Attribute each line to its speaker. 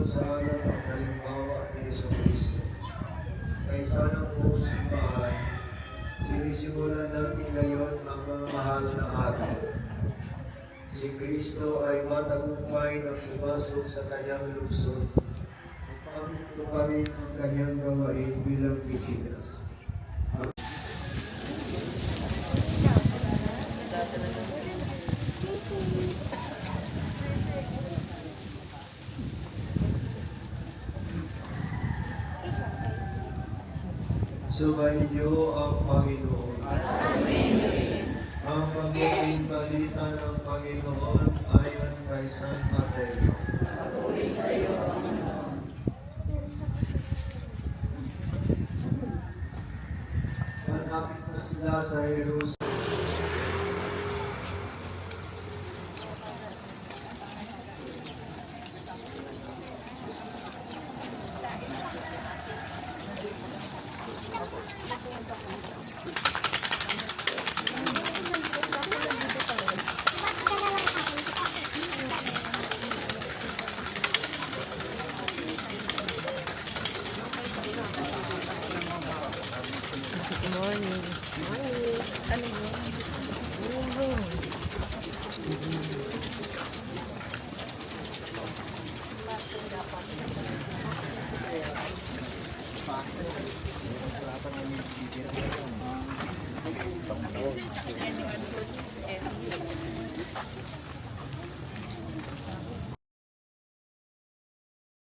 Speaker 1: sa alam ang halimbawa ni Jesucristo. Kaya sana po simbahan, sinisimulan natin ngayon ang mga mahal na araw. Si Kristo ay matagumpay na pumasok sa kanyang lungsod upang tuparin ang kanyang gawain bilang Mesias. Subayin niyo ang Panginoon. Ang mabuting balita ng Panginoon ayon kay San Mateo. Malapit na sila sa Jerusalem.
Speaker 2: Morning. Ano yun?